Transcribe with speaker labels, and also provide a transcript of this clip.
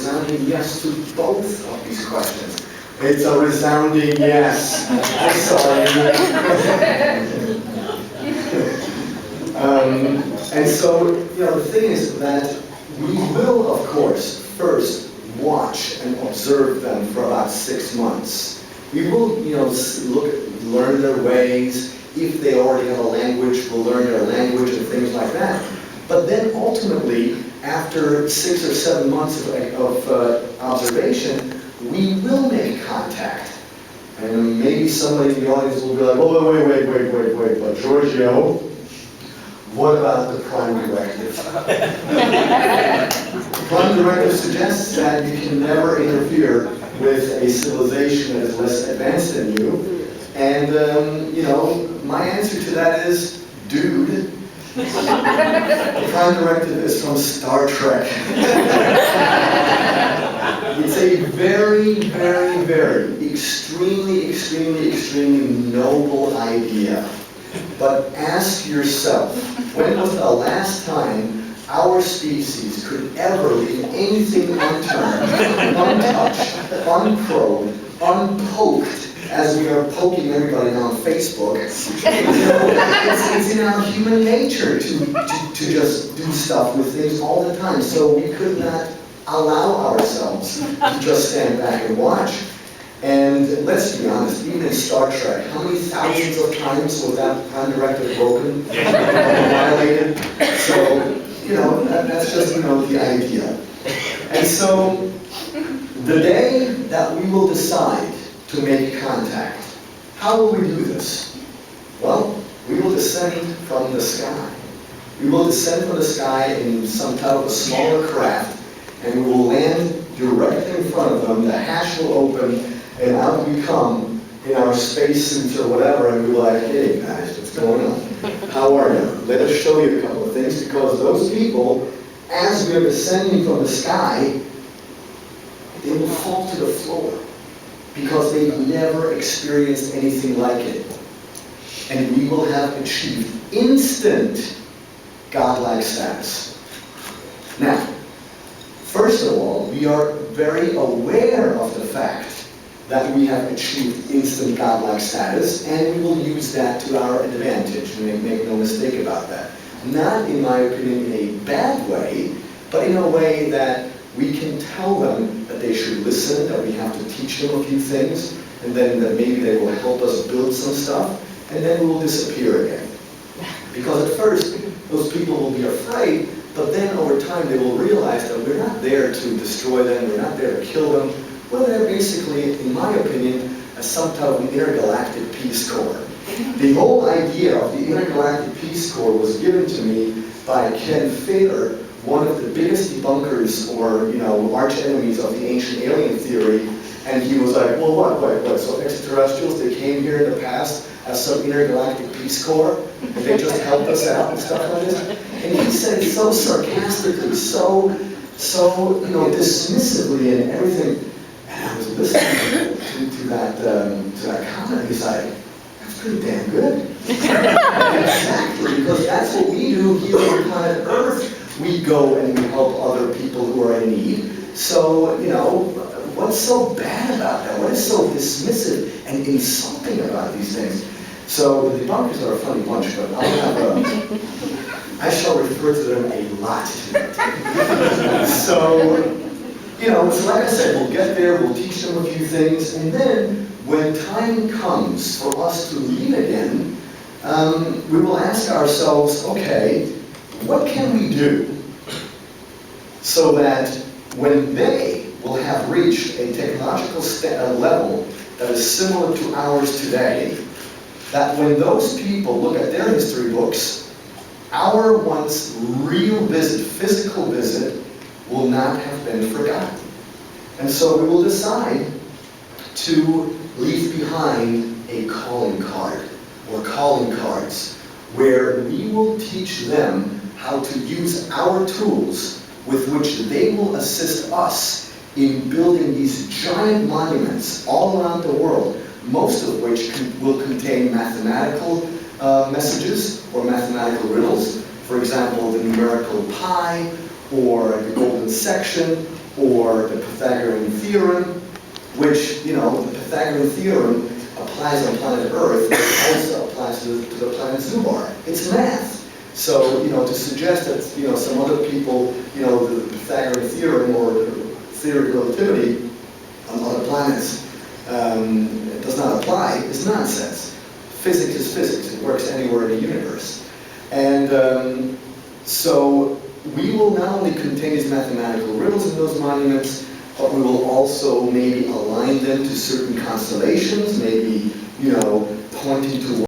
Speaker 1: resounding yes to both of these questions. It's a resounding yes. I'm sorry. And so, the thing is that we will, of course, first watch and observe them for about 6 months. We will, learn their ways. If they already have a language, we'll learn their language and things like that. But then ultimately, after 6 or 7 months of observation, we will make contact. And maybe somebody in the audience will be like, oh, wait, but Giorgio, what about the prime directive? The prime directive suggests that you can never interfere with a civilization that is less advanced than you. And, my answer to that is, dude, the prime directive is from Star Trek. It's a very, very, very extremely noble idea. But ask yourself, when was the last time our species could ever leave anything unturned, untouched, unprobed, unpoked, as we are poking everybody on Facebook? It's in our human nature to just do stuff with things all the time. So we could not allow ourselves to just stand back and watch. And let's be honest, even in Star Trek, how many thousands of times was that prime directive broken, violated? So, that's just, the idea. And so, the day that we will decide to make contact, how will we do this? Well, we will descend from the sky. We will descend from the sky in some type of a smaller craft, and we will land directly in front of them. The hatch will open, and out we come in our spacesuits or whatever, and we're like, hey guys, what's going on? How are you? Let us show you a couple of things, because those people, as we are descending from the sky, they will fall to the floor, because they've never experienced anything like it. And we will have achieved instant godlike status. Now, first of all, we are very aware of the fact that we have achieved instant godlike status, and we will use that to our advantage. Make no mistake about that. Not, in my opinion, in a bad way, but in a way that we can tell them that they should listen, that we have to teach them a few things, and then that maybe they will help us build some stuff, and then we will disappear again. Because at first, those people will be afraid, but then over time they will realize that we're not there to destroy them, we're not there to kill them. Well, they're basically, in my opinion, some type of intergalactic Peace Corps. The whole idea of the intergalactic Peace Corps was given to me by Ken Feder, one of the biggest debunkers or, arch enemies of the ancient alien theory. And he was like, well, what? So extraterrestrials, they came here in the past as some intergalactic Peace Corps, and they just helped us out and stuff like this. And he said it so sarcastically, so dismissively and everything. And I was listening to that comment, and he's like, that's pretty damn good. Exactly, because that's what we do here on planet Earth. We go and we help other people who are in need. So, what's so bad about that? What is so dismissive and insulting about these things? So the debunkers are a funny bunch, but I shall refer to them a lot tonight. So like I said, we'll get there, we'll teach them a few things, and then when time comes for us to leave again, we will ask ourselves, okay, what can we do so that when they will have reached a technological level that is similar to ours today, that when those people look at their history books, our once real visit, physical visit, will not have been forgotten. And so we will decide to leave behind a calling card, or calling cards, where we will teach them how to use our tools with which they will assist us in building these giant monuments all around the world, most of which will contain mathematical messages or mathematical riddles. For example, the numerical pi, or the golden section, or the Pythagorean theorem, which, the Pythagorean theorem applies on planet Earth, it also applies to the planet Zubar. It's math. So, to suggest that, some other people, the Pythagorean theorem or the theory of relativity on other planets does not apply is nonsense. Physics is physics. It works anywhere in the universe. And so we will not only contain these mathematical riddles in those monuments, but we will also maybe align them to certain constellations, maybe, pointing to